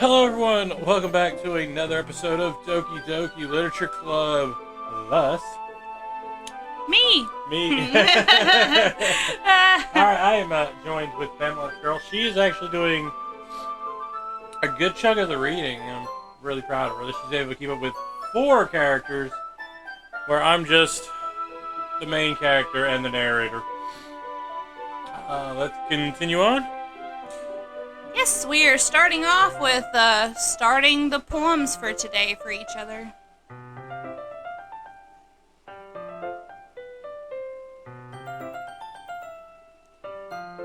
Hello everyone, welcome back to another episode of Doki-Doki Literature Club. Us. Me. Alright, I am joined with Pamela Girl. She is actually doing a good chunk of the reading. I'm really proud of her. She's able to keep up with 4 characters, where I'm just the main character and the narrator. Let's continue on. Yes, we are starting off with starting the poems for today for each other.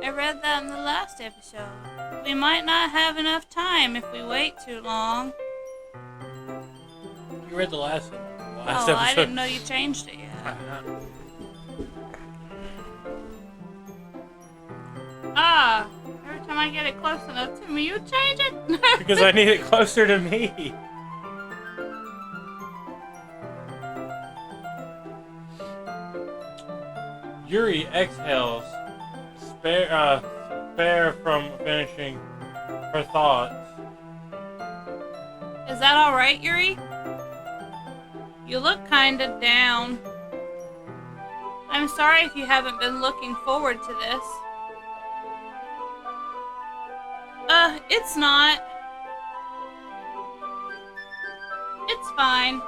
I read that in the last episode. We might not have enough time if we wait too long. You read the last episode. I didn't know you changed it yet. Every time I get it close enough to me, you change it. Because I need it closer to me. Yuri exhales, spare from finishing her thoughts. Is that alright, Yuri? You look kinda down. I'm sorry if you haven't been looking forward to this. It's not. It's fine.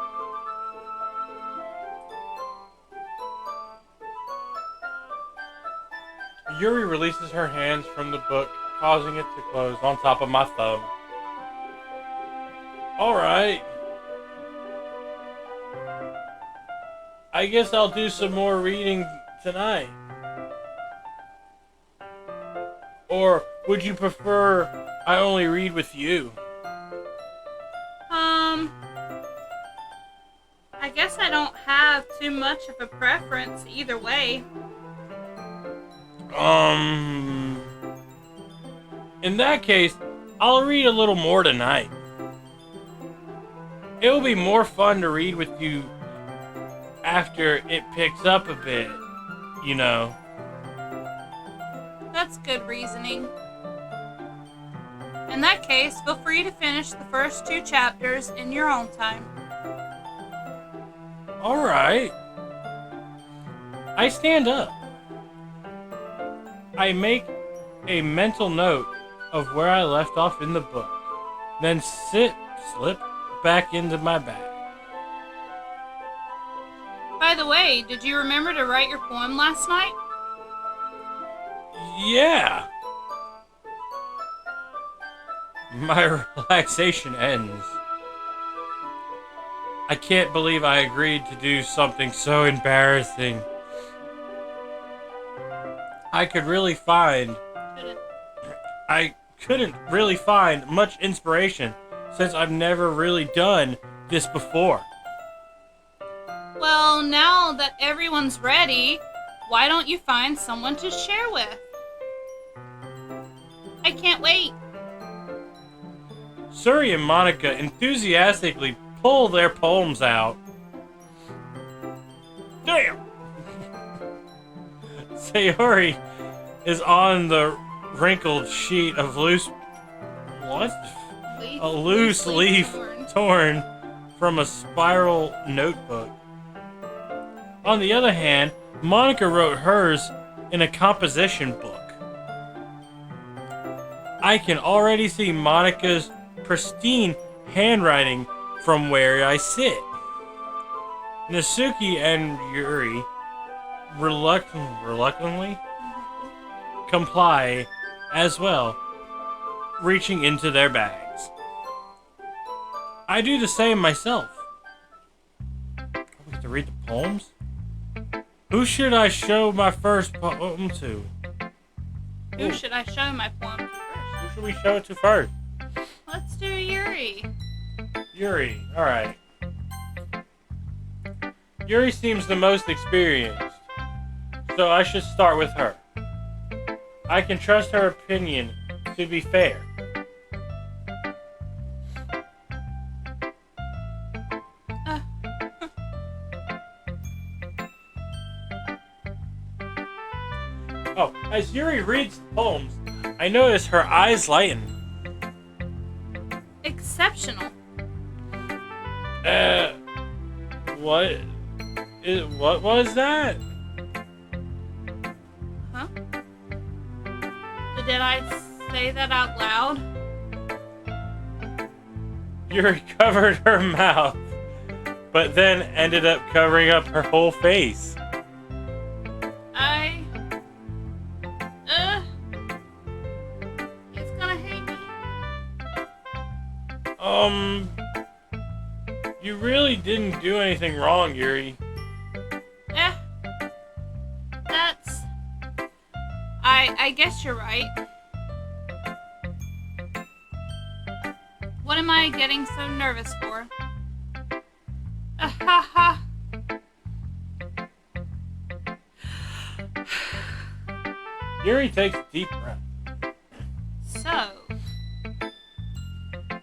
Yuri releases her hands from the book, causing it to close on top of my thumb. Alright. I guess I'll do some more reading tonight. Or would you prefer I only read with you? I guess I don't have too much of a preference either way. In that case, I'll read a little more tonight. It will be more fun to read with you after it picks up a bit, you know. That's good reasoning. In that case, feel free to finish the first 2 chapters in your own time. Alright. I stand up. I make a mental note of where I left off in the book, then slip back into my bag. By the way, did you remember to write your poem last night? Yeah. My relaxation ends. I can't believe I agreed to do something so embarrassing. I couldn't really find much inspiration since I've never really done this before. Well, now that everyone's ready, why don't you find someone to share with? I can't wait. Suri and Monica enthusiastically pull their poems out. Damn! Sayori is on the wrinkled sheet of loose leaf torn from a spiral notebook. On the other hand, Monica wrote hers in a composition book. I can already see Monica's pristine handwriting from where I sit. Natsuki and Yuri reluctantly comply as well, reaching into their bags. I do the same myself. We have to read the poems? Who should I show my first poem to? Who should I show my poem to first? Who should we show it to first? Let's do Yuri. Yuri, alright. Yuri seems the most experienced, so I should start with her. I can trust her opinion to be fair. As Yuri reads the poems, I notice her eyes lighten. exceptional. What? What was that? Huh? Did I say that out loud? Yuri covered her mouth, but then ended up covering up her whole face. It's gonna hate me. You really didn't do anything wrong, Yuri. That's... I guess you're right. What am I getting so nervous for? Ha ha. Yuri takes a deep breath. So,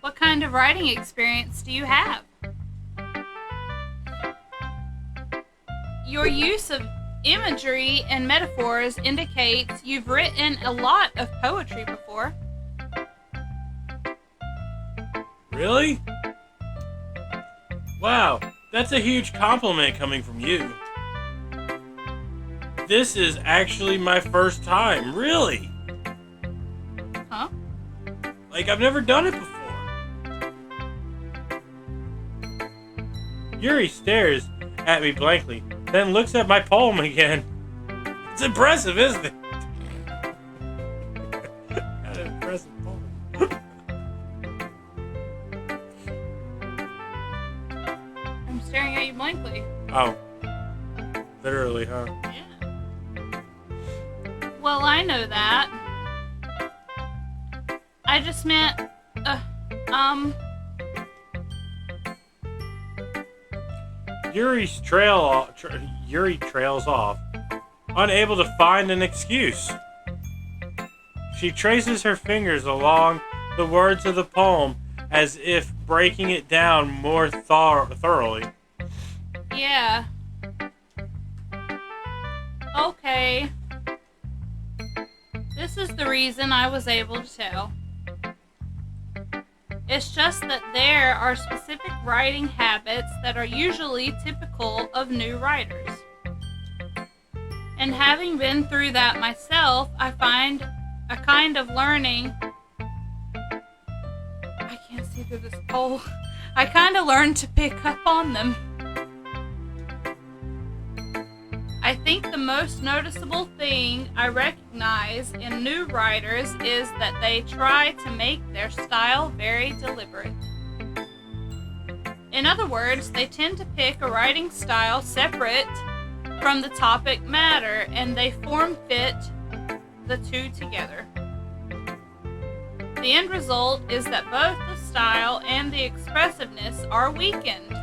what kind of writing experience do you have? Your use of imagery and metaphors indicates you've written a lot of poetry before. Really? Wow, that's a huge compliment coming from you. This is actually my first time, really. Huh? Like, I've never done it before. Yuri stares at me blankly, then looks at my poem again. It's impressive, isn't it? Got an impressive poem. I'm staring at you blankly. Oh. Literally, huh? Yeah. Well, I know that. I just meant, Yuri trails off, unable to find an excuse. She traces her fingers along the words of the poem as if breaking it down more thoroughly. yeah. Okay. This is the reason I was able to tell. It's just that there are specific writing habits that are usually typical of new writers. And having been through that myself, I find a kind of learning. I can't see through this pole. I kind of learned to pick up on them. I think the most noticeable thing I recognize in new writers is that they try to make their style very deliberate. In other words, they tend to pick a writing style separate from the topic matter, and they form fit the two together. The end result is that both the style and the expressiveness are weakened.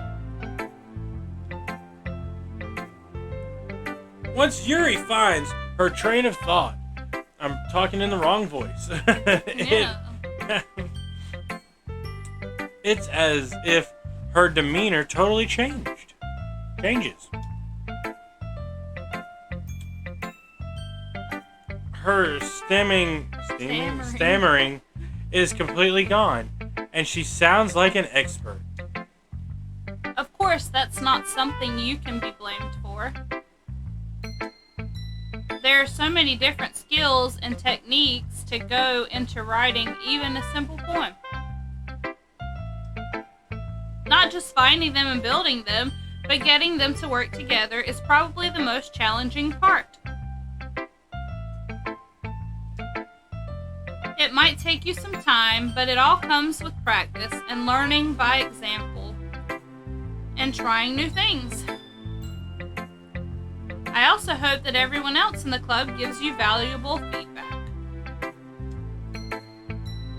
Once Yuri finds her train of thought, I'm talking in the wrong voice. Yeah. It's as if her demeanor totally changes. Her stammering is completely gone, and she sounds like an expert. Of course, that's not something you can be blamed for. There are so many different skills and techniques to go into writing even a simple poem. Not just finding them and building them, but getting them to work together is probably the most challenging part. It might take you some time, but it all comes with practice and learning by example and trying new things. I also hope that everyone else in the club gives you valuable feedback.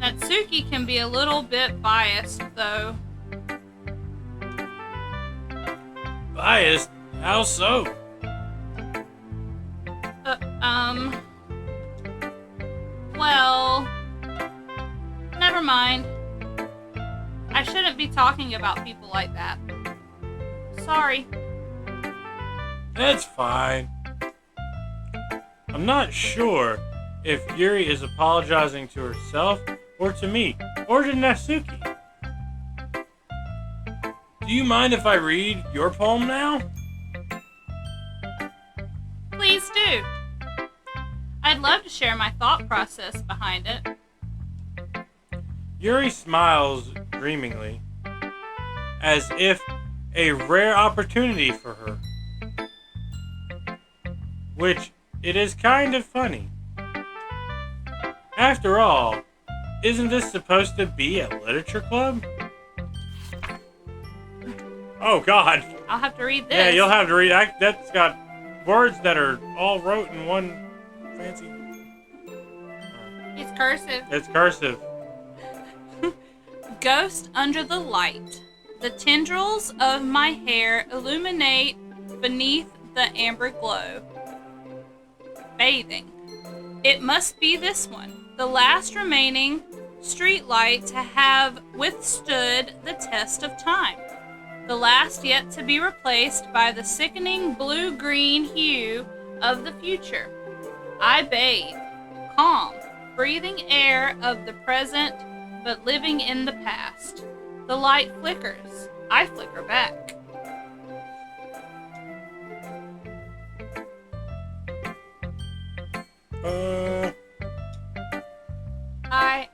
Natsuki can be a little bit biased, though. Biased? How so? Well, never mind. I shouldn't be talking about people like that. Sorry. That's fine. I'm not sure if Yuri is apologizing to herself, or to me, or to Natsuki. Do you mind if I read your poem now? Please do. I'd love to share my thought process behind it. Yuri smiles dreamingly, as if a rare opportunity for her. Which, it is kind of funny. After all, isn't this supposed to be a literature club? Oh God. I'll have to read this. Yeah, you'll have to read. That's got words that are all wrote in one fancy. It's cursive. It's cursive. Ghost under the light. The tendrils of my hair illuminate beneath the amber glow. Bathing. It must be this one, the last remaining street light to have withstood the test of time. The last yet to be replaced by the sickening blue-green hue of the future. I bathe, calm, breathing air of the present, but living in the past. The light flickers. I flicker back.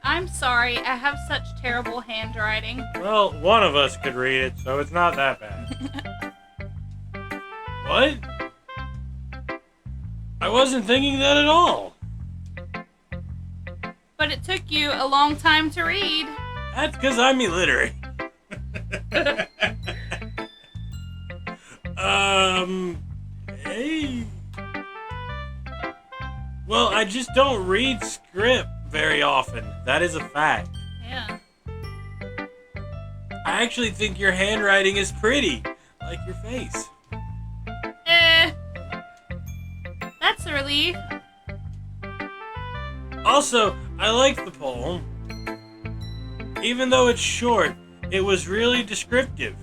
I'm sorry, I have such terrible handwriting. Well, one of us could read it, so it's not that bad. What? I wasn't thinking that at all. But it took you a long time to read. That's because I'm illiterate. Hey. Well, I just don't read script very often. That is a fact. Yeah. I actually think your handwriting is pretty, like your face. That's a relief. Also, I like the poem. Even though it's short, it was really descriptive.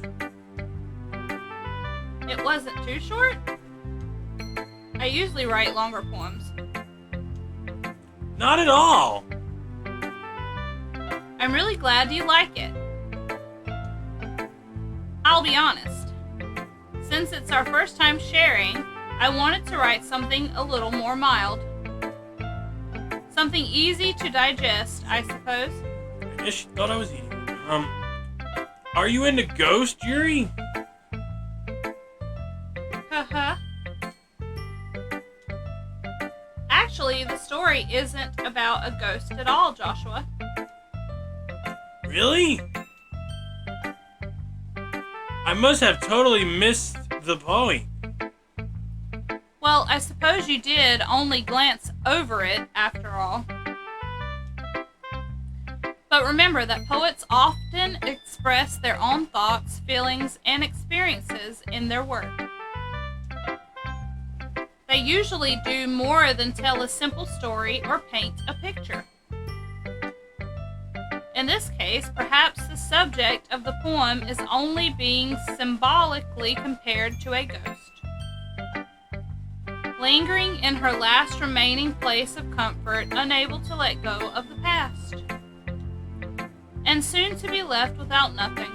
It wasn't too short? I usually write longer poems. Not at all. I'm really glad you like it. I'll be honest. Since it's our first time sharing, I wanted to write something a little more mild. Something easy to digest, I suppose. I guess she thought I was eating. Are you into ghosts, Yuri? Haha. Actually, the story isn't about a ghost at all, Joshua. Really? I must have totally missed the point. Well, I suppose you did only glance over it after all. But remember that poets often express their own thoughts, feelings, and experiences in their work. They usually do more than tell a simple story or paint a picture. In this case, perhaps the subject of the poem is only being symbolically compared to a ghost, lingering in her last remaining place of comfort, unable to let go of the past, and soon to be left without nothing.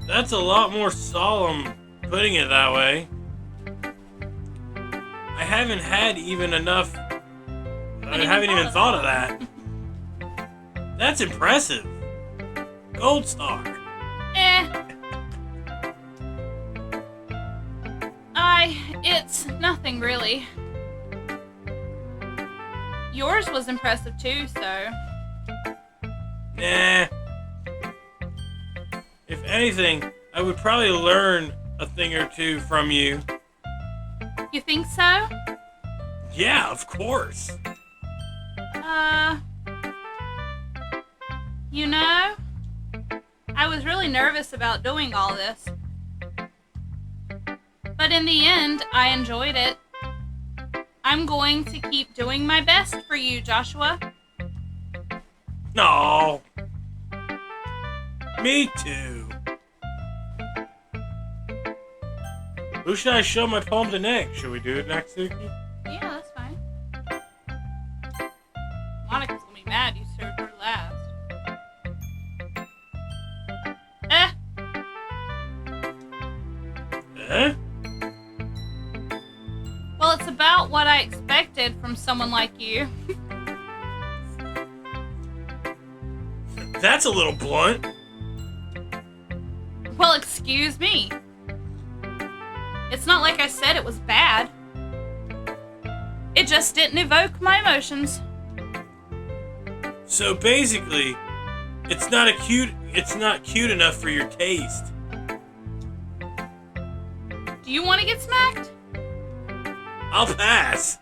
That's a lot more solemn putting it that way. I haven't had even enough. I haven't even thought of that. That's impressive. Gold star. It's nothing really. Yours was impressive too, so. Nah. If anything, I would probably learn a thing or two from you. You think so? Yeah, of course. You know, I was really nervous about doing all this. But in the end, I enjoyed it. I'm going to keep doing my best for you, Joshua. No. Me too. Who should I show my poem to next? Should we do it next week? Yeah, that's fine. Monica's gonna be mad you served her last. Huh? Well, it's about what I expected from someone like you. That's a little blunt. Well, excuse me. It's not like I said it was bad. It just didn't evoke my emotions. So basically, it's not cute enough for your taste. Do you want to get smacked? I'll pass.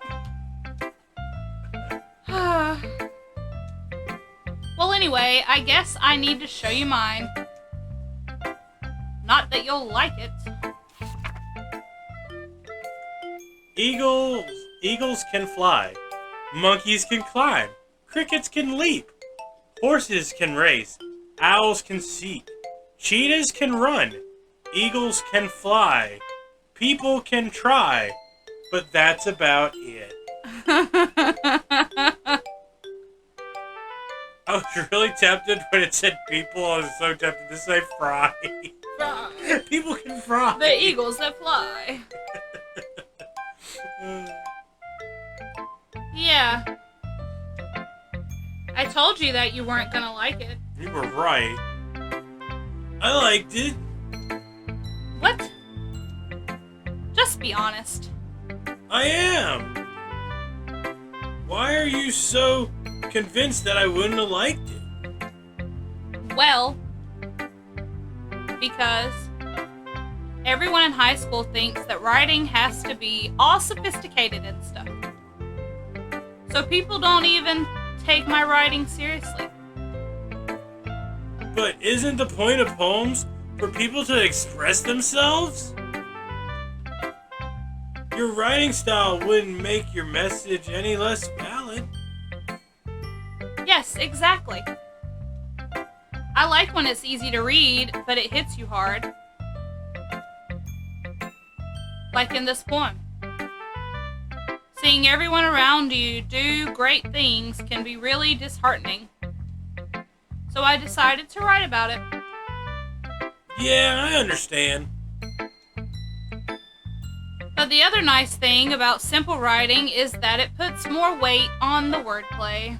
Well, anyway, I guess I need to show you mine. Not that you'll like it. Eagles can fly. Monkeys can climb. Crickets can leap. Horses can race. Owls can seek. Cheetahs can run. Eagles can fly. People can try. But that's about it. I was really tempted when it said people. I was so tempted to say fry. Fry. People can fry. The eagles that fly. Yeah. I told you that you weren't gonna like it. You were right. I liked it. What? Just be honest. I am. Why are you so convinced that I wouldn't have liked it? Well, because everyone in high school thinks that writing has to be all sophisticated and stuff. So people don't even take my writing seriously. But isn't the point of poems for people to express themselves? Your writing style wouldn't make your message any less valid. Yes, exactly. I like when it's easy to read, but it hits you hard. Like in this poem. Seeing everyone around you do great things can be really disheartening. So I decided to write about it. Yeah, I understand. But the other nice thing about simple writing is that it puts more weight on the wordplay.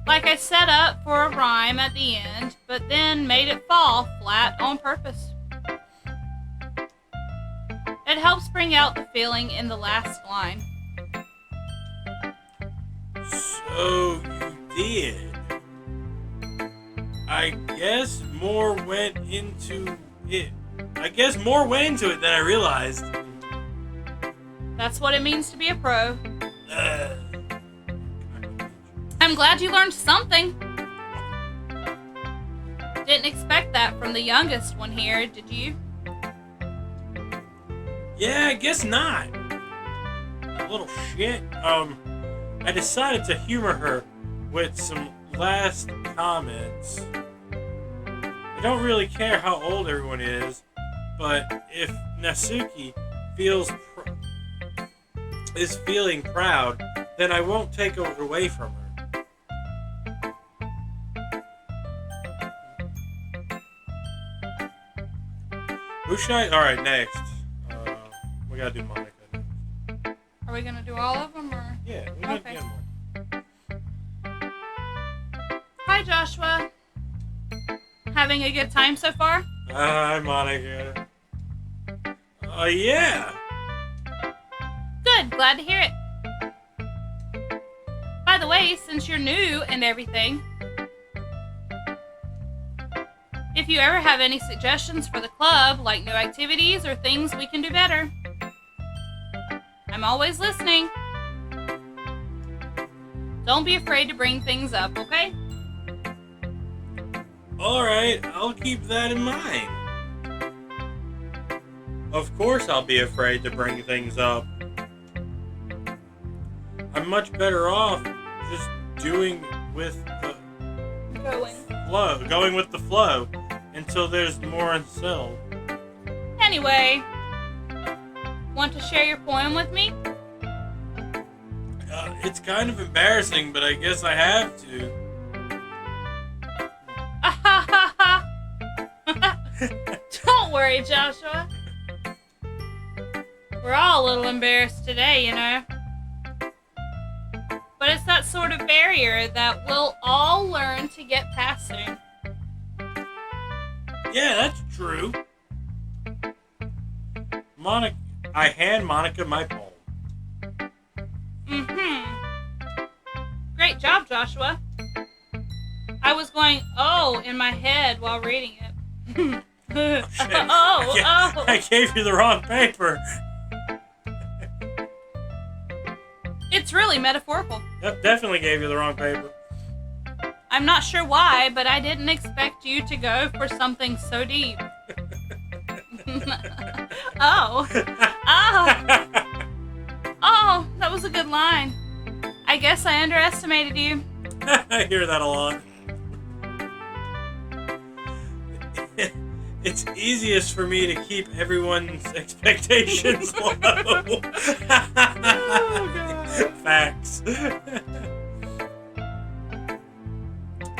Like I set up for a rhyme at the end, but then made it fall flat on purpose. It helps bring out the feeling in the last line. So you did. I guess more went into it. Than I realized. That's what it means to be a pro. I'm glad you learned something. Didn't expect that from the youngest one here, did you? Yeah, I guess not. Little shit. I decided to humor her with some last comments. I don't really care how old everyone is, but if Natsuki is feeling proud, then I won't take it away from her. Who should I? Alright, next. We gotta do Monica next. Are we gonna do all of them, or? Yeah, we gotta Okay. do one. Hi, Joshua. Having a good time so far? Hi, Monica. Yeah. Good, glad to hear it. By the way, since you're new and everything, if you ever have any suggestions for the club, like new activities or things we can do better, I'm always listening. Don't be afraid to bring things up, okay? Alright, I'll keep that in mind. Of course I'll be afraid to bring things up. I'm much better off just going with the flow until there's more unsettled. Anyway, want to share your poem with me? It's kind of embarrassing, but I guess I have to. Don't worry, Joshua. We're all a little embarrassed today, you know. But it's that sort of barrier that we'll all learn to get past soon. Yeah, that's true. Monica, I hand Monica my poem. Great job, Joshua. I was going, oh, in my head while reading it. I gave you the wrong paper. It's really metaphorical. Yep, definitely gave you the wrong paper. I'm not sure why, but I didn't expect you to go for something so deep. Oh, that was a good line. I guess I underestimated you. I hear that a lot. It's easiest for me to keep everyone's expectations low. Oh, God. Facts.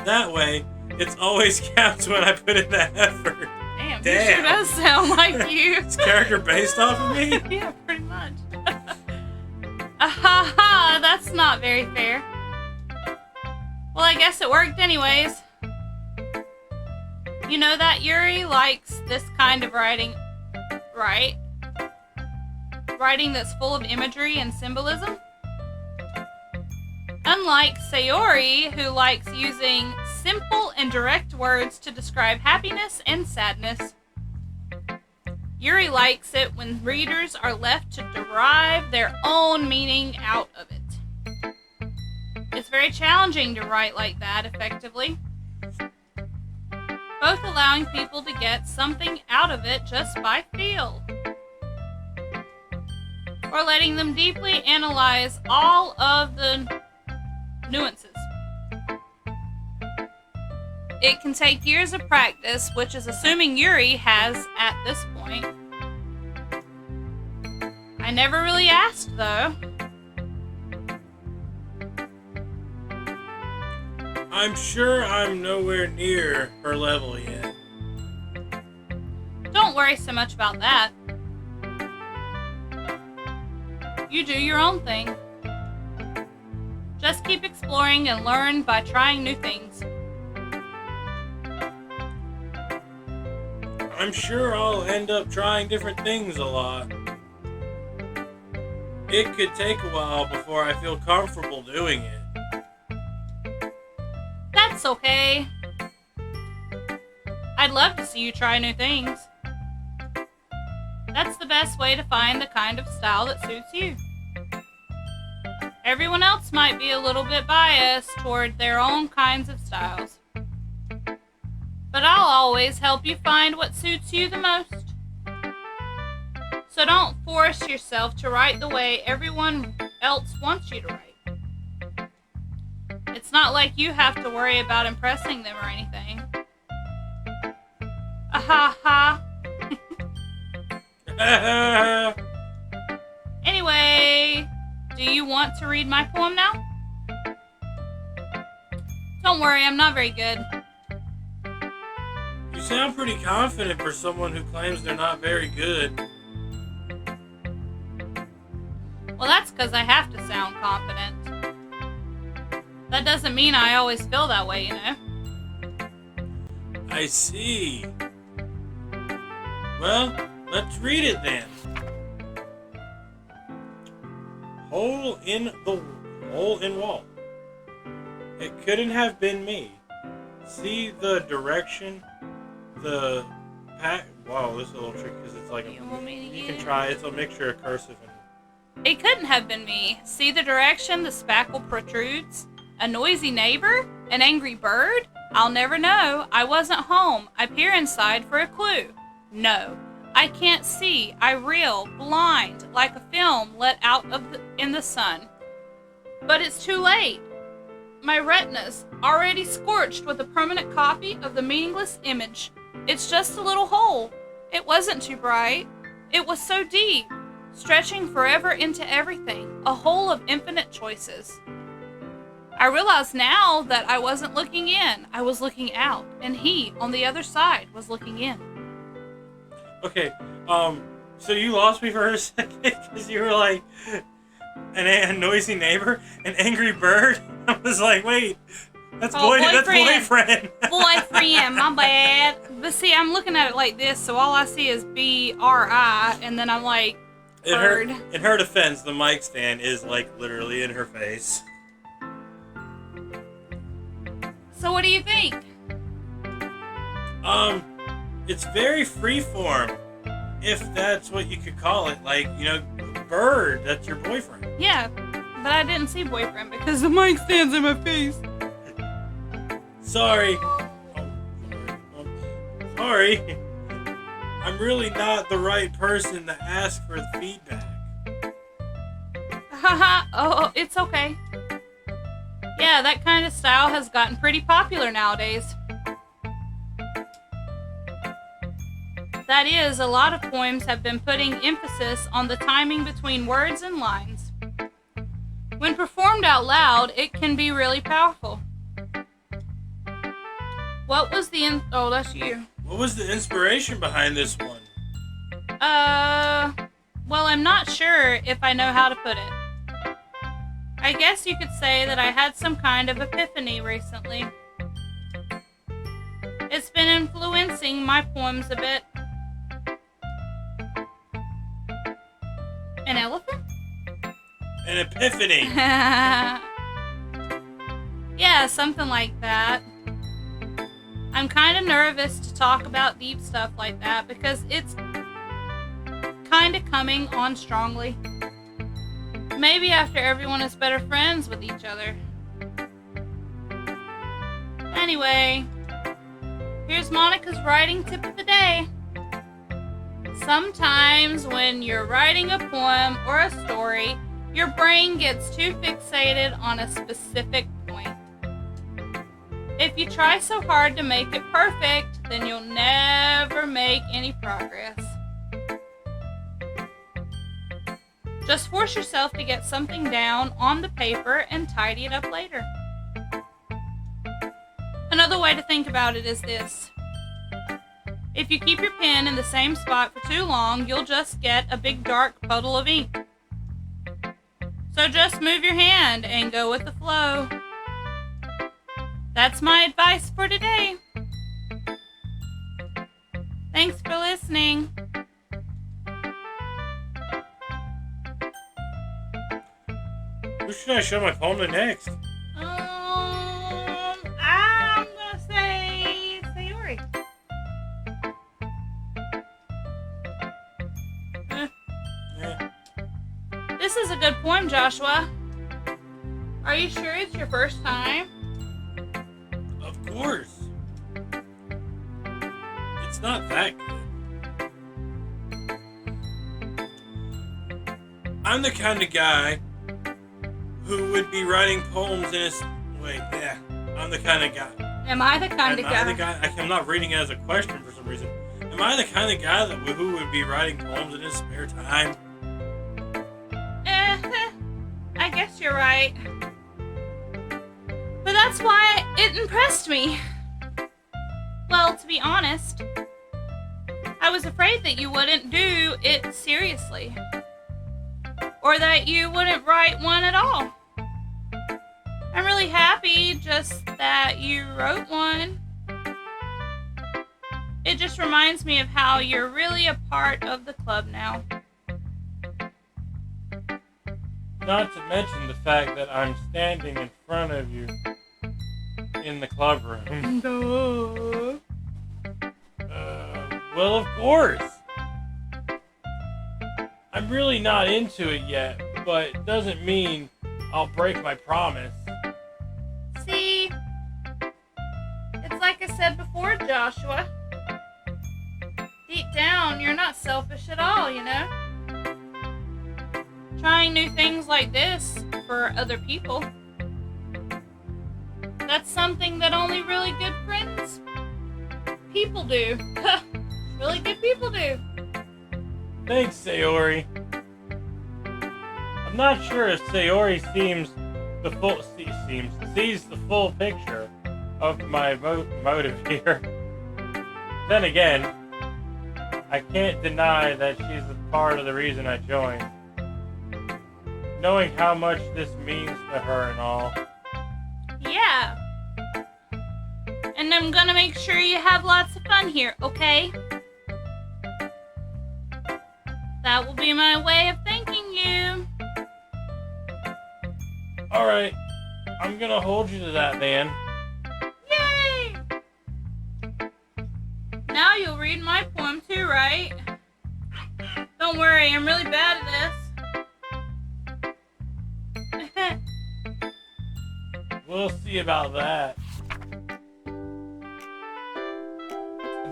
That way, it's always counts when I put in the effort. Damn, he sure does sound like you. It's character based off of me? Yeah, pretty much. That's not very fair. Well, I guess it worked anyways. You know that Yuri likes this kind of writing, right? Writing that's full of imagery and symbolism. Unlike Sayori, who likes using simple and direct words to describe happiness and sadness, Yuri likes it when readers are left to derive their own meaning out of it. It's very challenging to write like that effectively, both allowing people to get something out of it just by feel, or letting them deeply analyze all of the nuances. It can take years of practice, which is assuming Yuri has at this point. I never really asked, though. I'm sure I'm nowhere near her level yet. Don't worry so much about that. You do your own thing. Just keep exploring and learn by trying new things. I'm sure I'll end up trying different things a lot. It could take a while before I feel comfortable doing it. That's okay. I'd love to see you try new things. That's the best way to find the kind of style that suits you. Everyone else might be a little bit biased toward their own kinds of styles. But I'll always help you find what suits you the most. So don't force yourself to write the way everyone else wants you to write. It's not like you have to worry about impressing them or anything. Anyway, do you want to read my poem now? Don't worry, I'm not very good. You sound pretty confident for someone who claims they're not very good. Well, that's because I have to sound confident. That doesn't mean I always feel that way, you know? I see. Well, let's read it then. Hole in wall. It couldn't have been me. See the direction, the pack. Wow, this is a little tricky because it's like you can try. It's a mixture of cursive and. It couldn't have been me. See the direction the spackle protrudes? A noisy neighbor? An angry bird? I'll never know. I wasn't home. I peer inside for a clue. No, I can't see. I reel, blind, like a film let out in the sun. But it's too late. My retina's already scorched with a permanent copy of the meaningless image. It's just a little hole. It wasn't too bright. It was so deep, stretching forever into everything, a hole of infinite choices. I realize now that I wasn't looking in, I was looking out, and he, on the other side, was looking in. Okay, so you lost me for a second because you were like a noisy neighbor, an angry bird. I was like, wait, that's boyfriend. That's boyfriend. Boyfriend, my bad. But see, I'm looking at it like this, so all I see is B-R-I, and then I'm like, bird. In her defense, the mic stand is like literally in her face. So what do you think? It's very freeform, if that's what you could call it. Like, you know, bird, that's your boyfriend. Yeah, but I didn't see boyfriend because the mic stands in my face. Sorry. Sorry. I'm really not the right person to ask for feedback. Haha, oh, it's okay. Yeah, that kind of style has gotten pretty popular nowadays. That is, a lot of poems have been putting emphasis on the timing between words and lines. When performed out loud, it can be really powerful. What was the oh, that's you. What was the inspiration behind this one? Well, I'm not sure if I know how to put it. I guess you could say that I had some kind of epiphany recently. It's been influencing my poems a bit. An elephant? An epiphany. Yeah, something like that. I'm kind of nervous to talk about deep stuff like that because it's kind of coming on strongly. Maybe after everyone is better friends with each other. Anyway, here's Monica's writing tip of the day. Sometimes when you're writing a poem or a story, your brain gets too fixated on a specific point. If you try so hard to make it perfect, then you'll never make any progress. Just force yourself to get something down on the paper and tidy it up later. Another way to think about it is this. If you keep your pen in the same spot for too long, you'll just get a big dark puddle of ink. So just move your hand and go with the flow. That's my advice for today. Thanks for listening. Who should I show my poem to next? I'm gonna say Sayori. Yeah. This is a good poem, Joshua. Are you sure it's your first time? Of course. It's not that good. I'm the kind of guy who would be writing poems in his... Wait, yeah. I'm the kind of guy. Am I the kind of guy? I'm not reading it as a question for some reason. Am I the kind of guy who would be writing poems in his spare time? I guess you're right. But that's why it impressed me. Well, to be honest, I was afraid that you wouldn't do it seriously. Or that you wouldn't write one at all. I'm really happy just that you wrote one. It just reminds me of how you're really a part of the club now. Not to mention the fact that I'm standing in front of you in the club room. Duh. Well, of course. I'm really not into it yet, but it doesn't mean I'll break my promise. See, it's like I said before, Joshua. Deep down, you're not selfish at all, you know? Trying new things like this for other people. That's something that only really good friends, people do. Really good people do. Thanks, Sayori. I'm not sure if Sayori sees the full picture of my motive here. Then again, I can't deny that she's a part of the reason I joined. Knowing how much this means to her and all. Yeah. And I'm gonna make sure you have lots of fun here, okay? That will be my way of thanking you. Alright, I'm gonna hold you to that then. Yay! Now you'll read my poem too, right? Don't worry, I'm really bad at this. We'll see about that.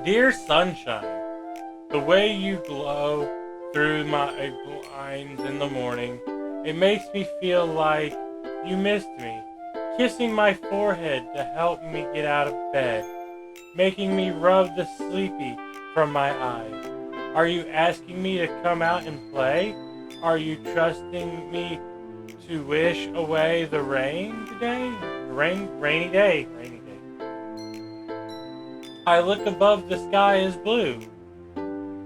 Dear sunshine, the way you glow through my blinds in the morning, it makes me feel like you missed me, kissing my forehead to help me get out of bed, making me rub the sleepy from my eyes. Are you asking me to come out and play? Are you trusting me to wish away the rain today? Rainy day. I look above, the sky is blue.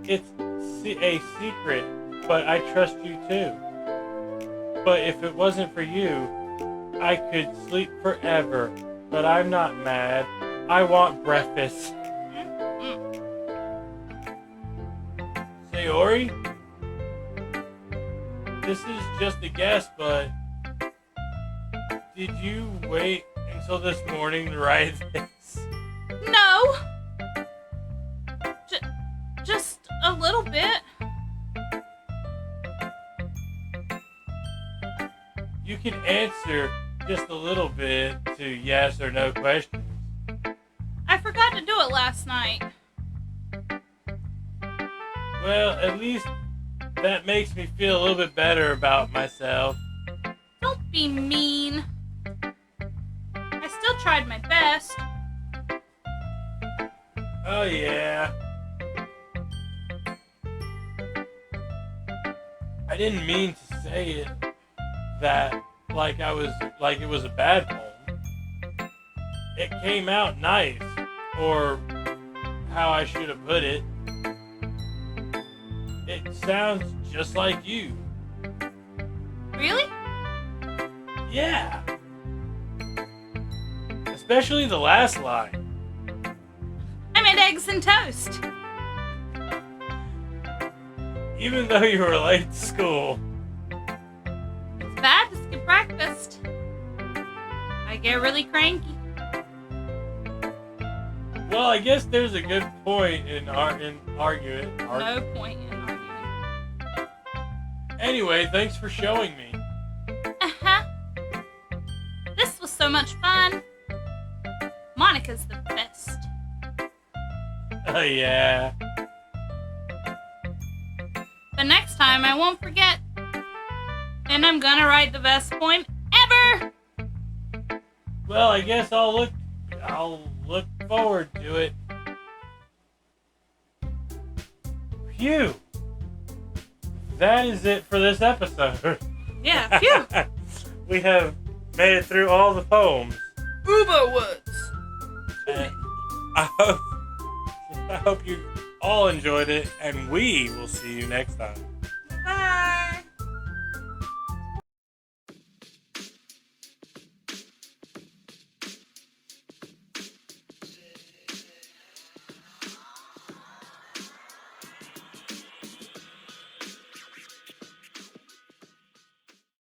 It's a secret, but I trust you too. But if it wasn't for you, I could sleep forever. But I'm not mad. I want breakfast. Sayori? This is just a guess, but did you wait until this morning to write this? No! Just a little bit. You can answer just a little bit to yes or no questions. I forgot to do it last night. Well, at least that makes me feel a little bit better about myself. Don't be mean. I still tried my best. Oh yeah. I didn't mean to say it that like it was a bad poem. It came out nice, or how I should have put it. It sounds just like you. Really? Yeah. Especially the last line. I made eggs and toast. Even though you were late to school. It's bad to skip breakfast. I get really cranky. Well, I guess there's a good point in arguing. No point in arguing. Anyway, thanks for showing me. Uh-huh. This was so much fun. Monica's the best. Oh, yeah. The next time I won't forget. And I'm gonna write the best poem ever! Well, I guess I'll look forward to it. Phew. That is it for this episode. Yeah, phew! We have made it through all the poems. Uber Woods! And I hope you all enjoyed it, and we will see you next time.